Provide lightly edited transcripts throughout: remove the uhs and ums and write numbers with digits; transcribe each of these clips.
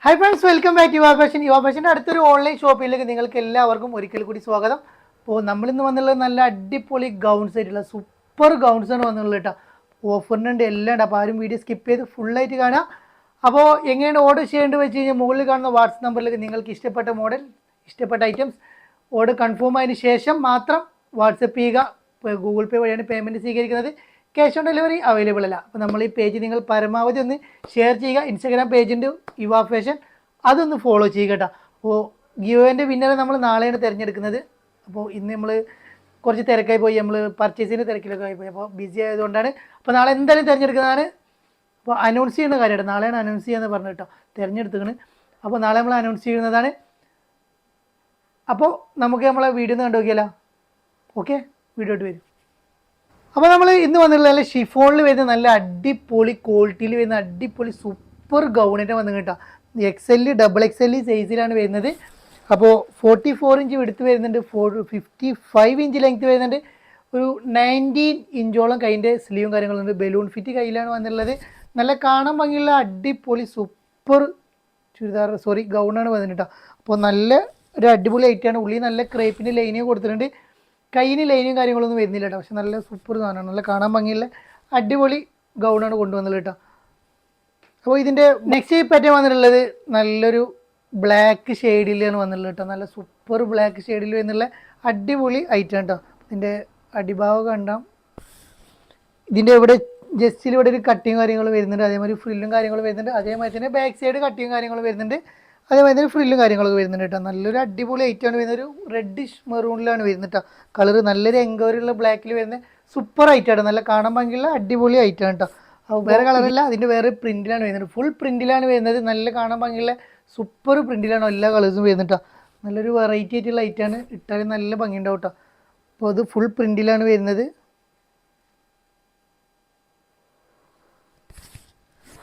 Hi friends, welcome back യുവ fashion. യുവ ഫാഷൻ്റെ അടുത്തൊരു ഓൺലൈൻ ഷോപ്പിലേക്ക് നിങ്ങൾക്ക് എല്ലാവർക്കും ഒരിക്കൽ കൂടി സ്വാഗതം. അപ്പോൾ നമ്മളിന്ന് വന്നുള്ളത് നല്ല അടിപൊളി ഗൗൺസ് ആയിട്ടുള്ള സൂപ്പർ ഗൗൺസ് ആണ് വന്നുള്ളത് കേട്ടോ. ഓഫറിനുണ്ട്, എല്ലാം ഉണ്ട്. അപ്പോൾ ആരും വീഡിയോ സ്കിപ്പ് ചെയ്ത് ഫുള്ളായിട്ട് കാണാം. അപ്പോൾ എങ്ങനെയാണ് ഓർഡർ ചെയ്യേണ്ടത് വെച്ച് കഴിഞ്ഞാൽ മുകളിൽ കാണുന്ന വാട്സപ്പ് നമ്പറിലേക്ക് നിങ്ങൾക്ക് ഇഷ്ടപ്പെട്ട മോഡൽ, ഇഷ്ടപ്പെട്ട ഐറ്റംസ് ഓർഡർ കൺഫേം ആയതിനു ശേഷം മാത്രം വാട്സപ്പ് ചെയ്യുക. ഗൂഗിൾ പേ വഴിയാണ് പേയ്മെൻറ്റ് സ്വീകരിക്കുന്നത്. ക്യാഷ് ഓൺ ഡെലിവറി അവൈലബിൾ അല്ല. അപ്പോൾ നമ്മൾ ഈ പേജ് നിങ്ങൾ പരമാവധി ഒന്ന് ഷെയർ ചെയ്യുക. ഇൻസ്റ്റാഗ്രാം പേജുണ്ട് യുവ ഫാഷൻ, അതൊന്ന് ഫോളോ ചെയ്യുക കേട്ടോ. അപ്പോൾ ഗിയോൻ്റെ വിന്നറെ നമ്മൾ നാളെയാണ് തിരഞ്ഞെടുക്കുന്നത്. അപ്പോൾ ഇന്ന് നമ്മൾ കുറച്ച് തിരക്കായി പോയി, നമ്മൾ പർച്ചേസിൻ്റെ തിരക്കിലൊക്കെ ആയിപ്പോയി. അപ്പോൾ ബിസി ആയതുകൊണ്ടാണ്. അപ്പോൾ നാളെ എന്തായാലും തിരഞ്ഞെടുക്കുന്നതാണ്. അപ്പോൾ അനൗൺസ് ചെയ്യുന്ന കാര്യമാണ്, നാളെയാണ് അനൗൺസ് ചെയ്യാമെന്ന് പറഞ്ഞു കേട്ടോ. തിരഞ്ഞെടുത്തുകയാണ്. അപ്പോൾ നാളെ നമ്മൾ അനൗൺസ് ചെയ്യുന്നതാണ്. അപ്പോൾ നമുക്ക് നമ്മളെ വീഡിയോ ഒന്ന് കണ്ടു നോക്കിയാലോ. ഓക്കെ, വീഡിയോ ഇട്ട് വരും. അപ്പോൾ നമ്മൾ ഇന്ന് വന്നിട്ടുള്ള നല്ല ഷിഫോണിൽ വരുന്ന നല്ല അടിപൊളി ക്വാളിറ്റിയിൽ വരുന്ന അടിപൊളി സൂപ്പർ ഗൗണിൻ്റെ വന്നു കേട്ടോ. XL, XXL സൈസിലാണ് വരുന്നത്. അപ്പോൾ 44 ഇഞ്ച് എടുത്ത് വരുന്നുണ്ട്, 55 ഇഞ്ച് ലെങ്ത് വരുന്നുണ്ട്, ഒരു 19 ഇഞ്ചോളം കൈൻ്റെ സ്ലീവും കാര്യങ്ങളുണ്ട്. ബലൂൺ ഫിറ്റ് കയ്യിലാണ് വന്നിട്ടുള്ളത്. നല്ല കാണാൻ ഭംഗിയുള്ള അടിപൊളി സൂപ്പർ ഗൗണാണ് വന്നിട്ട് കേട്ടോ. അപ്പോൾ നല്ല ഒരു അടിപൊളി ഐറ്റാണ്. ഉള്ളിൽ നല്ല ക്രേപ്പിൻ്റെ ലൈനിങ് കൊടുത്തിട്ടുണ്ട്. കയ്യിന് ലൈനും കാര്യങ്ങളൊന്നും വരുന്നില്ല കേട്ടോ. പക്ഷെ നല്ല സൂപ്പർ സാധനമാണ്, നല്ല കാണാൻ ഭംഗിയുള്ള അടിപൊളി ഗൗണാണ് കൊണ്ടുവന്നുള്ളത് കേട്ടോ. അപ്പോൾ ഇതിൻ്റെ നെക്സ്റ്റ് പാറ്റേൺ വന്നിട്ടുള്ളത് നല്ലൊരു ബ്ലാക്ക് ഷെയ്ഡിലാണ് വന്നിട്ടുള്ളത് കേട്ടോ. നല്ല സൂപ്പർ ബ്ലാക്ക് ഷെയ്ഡിൽ വരുന്നുള്ള അടിപൊളി ഐറ്റം കേട്ടോ. ഇതിൻ്റെ അടിഭാഗം കണ്ടാൽ ഇതിൻ്റെ ഇവിടെ ജസ്റ്റിൽ ഇവിടെ ഒരു കട്ടിങ് കാര്യങ്ങൾ വരുന്നുണ്ട്, അതേമാതിരി ഫ്രില്ലും കാര്യങ്ങളും വരുന്നുണ്ട്. അതേമാതിരി തന്നെ ബാക്ക് സൈഡ് കട്ടിങ് കാര്യങ്ങൾ വരുന്നുണ്ട്, അതേമാതിരി തന്നെ ഫ്രില്ലും കാര്യങ്ങളൊക്കെ വരുന്നുണ്ട് കേട്ടോ. നല്ലൊരു അടിപൊളി ഐറ്റമാണ് വരുന്നത്. ഒരു റെഡിഷ് മെറൂണിലാണ് വരുന്നത് കേട്ടോ. കളർ നല്ലൊരു എൻക്വയറിയുള്ള ബ്ലാക്കിൽ വരുന്ന സൂപ്പർ ഐറ്റമാണ്. നല്ല കാണാൻ ഭംഗിയുള്ള അടിപൊളി ഐറ്റമാണ് കേട്ടോ. അപ്പോൾ വേറെ കളറില്ല, അതിൻ്റെ വേറെ പ്രിൻറ്റിലാണ് വരുന്നത്. ഫുൾ പ്രിൻറ്റിലാണ് വരുന്നത്. നല്ല കാണാൻ ഭംഗിയുള്ള സൂപ്പർ പ്രിൻറ്റിലാണ് എല്ലാ കളേഴ്സും വരുന്നത് കേട്ടോ. നല്ലൊരു വെറൈറ്റി ആയിട്ടുള്ള ഐറ്റമാണ്. ഇട്ടാലും നല്ല ഭംഗിയുണ്ടാവും കേട്ടോ. അപ്പോൾ അത് ഫുൾ പ്രിൻറ്റിലാണ് വരുന്നത്.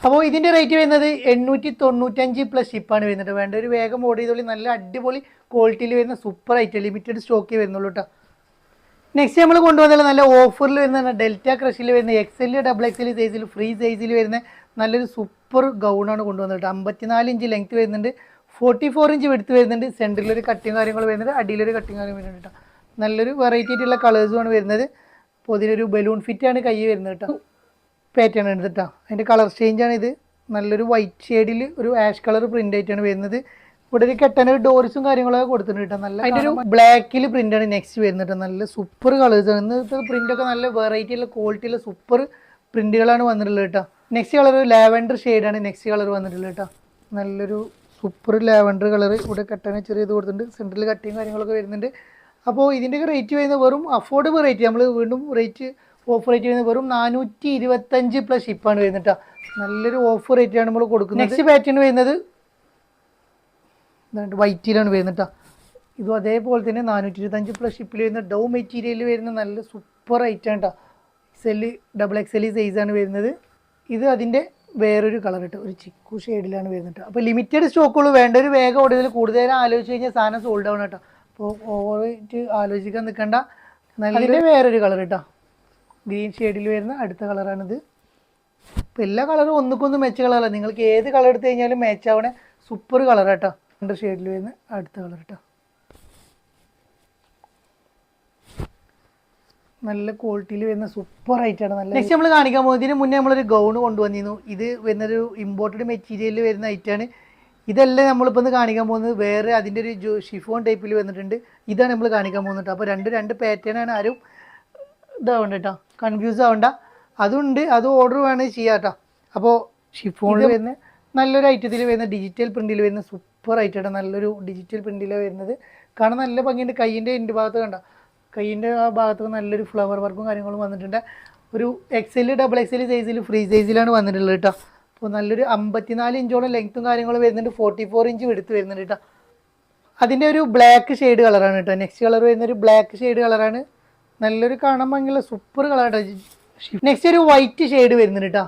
അപ്പോൾ ഇതിൻ്റെ റേറ്റ് വരുന്നത് 895 പ്ലസ് ഷിപ്പാണ് വരുന്നത്. വേണ്ട ഒരു വേഗം ഓർഡർ ചെയ്തോളി. നല്ല അടിപൊളി ക്വാളിറ്റിയിൽ വരുന്ന സൂപ്പർ ഐറ്റം, ലിമിറ്റഡ് സ്റ്റോക്കേ വരുന്നുള്ളൂ കേട്ടോ. നെക്സ്റ്റ് നമ്മൾ കൊണ്ടുവന്നുള്ള നല്ല ഓഫറിൽ വരുന്ന ഡെൽറ്റ ക്രഷിൽ വരുന്ന XL, XXL സൈസിൽ ഫ്രീ സൈസിൽ വരുന്ന നല്ലൊരു സൂപ്പർ ഗൗണാണ് കൊണ്ടുവന്നത് കേട്ടോ. 54 ഇഞ്ച് ലെങ്ത് വരുന്നുണ്ട്, 44 ഇഞ്ച് വെടുത്ത് വരുന്നുണ്ട്. സെൻറ്ററിലൊരു കട്ടിങ് കാര്യങ്ങൾ വരുന്നുണ്ട്, അടിയിലൊരു കട്ടിങ് കാര്യം വരുന്നുണ്ട് കേട്ടോ. നല്ലൊരു വെറൈറ്റി ആയിട്ടുള്ള കളേഴ്സുമാണ് വരുന്നത്. അപ്പോൾ ഇതിനൊരു ബലൂൺ ഫിറ്റാണ് കൈ വരുന്നത് കേട്ടോ. പാറ്റേൺ ഉണ്ട് കേട്ടോ. അതിൻ്റെ കളർ ചേഞ്ചാണ് ഇത്. നല്ലൊരു വൈറ്റ് ഷെയ്ഡിൽ ഒരു ആഷ് കളർ പ്രിൻ്റ് ആയിട്ടാണ് വരുന്നത്. ഇവിടെ ഒരു കെട്ടനൊരു ഡോർസും കാര്യങ്ങളൊക്കെ കൊടുത്തിട്ടുണ്ട് കേട്ടോ. നല്ല അതിൻ്റെ ഒരു ബ്ലാക്കിൽ പ്രിൻ്റാണ് നെക്സ്റ്റ് വരുന്നത് കേട്ടോ. നല്ല സൂപ്പർ കളേഴ്സാണ്. ഇന്നത്തെ പ്രിൻ്റൊക്കെ നല്ല വെറൈറ്റിയുള്ള ക്വാളിറ്റിയുള്ള സൂപ്പർ പ്രിൻ്റുകളാണ് വന്നിട്ടുള്ളത് കേട്ടോ. നെക്സ്റ്റ് കളർ ലാവൻഡർ ഷെയ്ഡാണ് നെക്സ്റ്റ് കളർ വന്നിട്ടുള്ളത് കേട്ടോ. നല്ലൊരു സൂപ്പർ ലാവൻഡർ കളർ. ഇവിടെ കെട്ടനെ ചെറിയ ഇത് കൊടുത്തിട്ടുണ്ട്, സെൻറ്ററിൽ കട്ടിങ് കാര്യങ്ങളൊക്കെ വരുന്നുണ്ട്. അപ്പോൾ ഇതിൻ്റെയൊക്കെ റേറ്റ് വരുന്നത് വെറും അഫോർഡബിൾ റേറ്റ്. നമ്മൾ വീണ്ടും റേറ്റ് ഓഫർ റേറ്റ് വരുന്നത് വെറും 425 പ്ലസ് ഷിപ്പാണ് വരുന്നത് കേട്ടോ. നല്ലൊരു ഓഫർ റേറ്റാണ് നമ്മൾ കൊടുക്കുന്നത്. നെക്സ്റ്റ് പാറ്റേൺ വരുന്നത് വൈറ്റിലാണ് വരുന്നത് കേട്ടോ. ഇതും അതേപോലെ തന്നെ 425 പ്ലസ് ഷിപ്പിൽ വരുന്ന ഡൗ മെറ്റീരിയലിൽ വരുന്ന നല്ല സൂപ്പർ ഐറ്റം കേട്ടോ. XL, XXL സൈസാണ് വരുന്നത്. ഇത് അതിൻ്റെ വേറൊരു കളർ കേട്ടോ, ഒരു ചിക്കു ഷെയ്ഡിലാണ് വരുന്നത് കേട്ടോ. അപ്പോൾ ലിമിറ്റഡ് സ്റ്റോക്കുകൾ വേണ്ട ഒരു വേഗം ഓർഡർ കൂടുതൽ ആലോചിച്ച് കഴിഞ്ഞാൽ സാധനം സോൾഡ് ആവണം കേട്ടോ. അപ്പോൾ ഓവറായിട്ട് ആലോചിക്കാൻ നിൽക്കണ്ട. നല്ല വേറൊരു കളർ കേട്ടോ, ഗ്രീൻ ഷെയ്ഡിൽ വരുന്ന അടുത്ത കളറാണിത്. ഇപ്പോൾ എല്ലാ കളറും ഒന്നുക്കൊന്നും മെച്ച കളറല്ല. നിങ്ങൾക്ക് ഏത് കളർ എടുത്തു കഴിഞ്ഞാലും മാച്ച് ആവണേ സൂപ്പർ കളർ കേട്ടോ. രണ്ട് ഷെയ്ഡിൽ വരുന്ന അടുത്ത കളർ കേട്ടോ. നല്ല ക്വാളിറ്റിയിൽ വരുന്ന സൂപ്പർ ഐറ്റാണ്. നല്ല നെക്സ്റ്റ് നമ്മൾ കാണിക്കാൻ പോകുന്നത്, ഇതിന് മുന്നേ നമ്മളൊരു ഗൗൺ കൊണ്ടുവന്നിരുന്നു. ഇത് വരുന്നൊരു ഇമ്പോർട്ടഡ് മെറ്റീരിയലിൽ വരുന്ന ഐറ്റാണ്. ഇതെല്ലാം നമ്മളിപ്പോൾ ഒന്ന് കാണിക്കാൻ പോകുന്നത് വേറെ അതിൻ്റെ ഒരു ഷിഫോൺ ടൈപ്പിൽ വന്നിട്ടുണ്ട്. ഇതാണ് നമ്മൾ കാണിക്കാൻ പോകുന്നത്. അപ്പോൾ രണ്ട് പാറ്റേൺ ആണ്. ആരും ഇതാവണ്ട കേട്ടോ, കൺഫ്യൂസ് ആവണ്ട. അതുണ്ട്, അത് ഓർഡർ വേണമെങ്കിൽ ചെയ്യാം കേട്ടോ. അപ്പോൾ ഷിഫോണിൽ വരുന്ന നല്ലൊരു ഐറ്റത്തിൽ വരുന്ന ഡിജിറ്റൽ പ്രിൻറ്റിൽ വരുന്ന സൂപ്പർ ഐറ്റമാണ്. നല്ലൊരു ഡിജിറ്റൽ പ്രിൻറ്റിലാണ് വരുന്നത്. കാണാൻ നല്ല ഭംഗിയുണ്ട്. കയ്യിൻ്റെ എൻ്റെ ഭാഗത്ത് കണ്ട, കയ്യിൻ്റെ ആ ഭാഗത്ത് നല്ലൊരു ഫ്ലവർ വർക്കും കാര്യങ്ങളും വന്നിട്ടുണ്ട്. ഒരു XL, XXL സൈസിൽ ഫ്രീ സൈസിലാണ് വന്നിട്ടുള്ളത് കേട്ടോ. അപ്പോൾ നല്ലൊരു 54 ഇഞ്ചോളം ലെങ്ത്തും കാര്യങ്ങളും വരുന്നുണ്ട്, 44 ഇഞ്ച് എടുത്ത് വരുന്നുണ്ട് കേട്ടോ. അതിൻ്റെ ഒരു ബ്ലാക്ക് ഷെയ്ഡ് കളറാണ് കേട്ടോ. നെക്സ്റ്റ് കളർ വരുന്നൊരു ബ്ലാക്ക് ഷെയ്ഡ് കളറാണ്. നല്ലൊരു കാണാൻ ഭംഗിയുള്ള സൂപ്പർ കളർ. നെക്സ്റ്റ് ഒരു വൈറ്റ് ഷെയ്ഡ് വരുന്നുണ്ട് കേട്ടോ.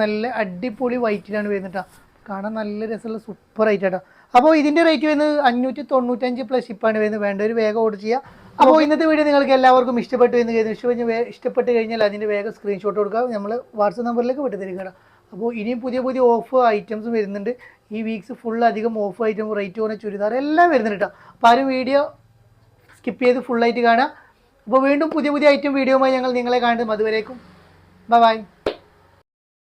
നല്ല അടിപൊളി വൈറ്റിലാണ് വരുന്നത് കേട്ടോ. കാണാൻ നല്ല രസമുള്ള സൂപ്പർ ആയിട്ട് കേട്ടോ. അപ്പോൾ ഇതിൻ്റെ റേറ്റ് വരുന്നത് 595 പ്ലസ് ഷിപ്പാണ് വരുന്നത്. വേണ്ട ഒരു വേഗം ഓർഡർ ചെയ്യുക. അപ്പോൾ ഇന്നത്തെ വീഡിയോ നിങ്ങൾക്ക് എല്ലാവർക്കും ഇഷ്ടപ്പെട്ടു എന്ന് കരുതുന്നു. ഇഷ്ടപ്പെട്ട് കഴിഞ്ഞാൽ അതിൻ്റെ വേഗം സ്ക്രീൻഷോട്ട് കൊടുക്കുക, നമ്മൾ വാട്സപ്പ് നമ്പറിലേക്ക് വിട്ടു തരിക. അപ്പോൾ ഇനിയും പുതിയ പുതിയ ഓഫ് ഐറ്റംസ് വരുന്നുണ്ട്. ഈ വീക്സ് ഫുൾ അധികം ഓഫ് ഐറ്റം, റേറ്റ് കുറഞ്ഞ ചുരിദാർ എല്ലാം വരുന്നുണ്ട് കേട്ടോ. അപ്പോൾ ആരും വീഡിയോ സ്കിപ്പ് ചെയ്ത് ഫുള്ളായിട്ട് കാണാം. അപ്പോൾ വീണ്ടും പുതിയ പുതിയ ഐറ്റം വീഡിയോയുമായി ഞങ്ങൾ നിങ്ങളെ കാണും. അതുവരേക്കും ബൈ.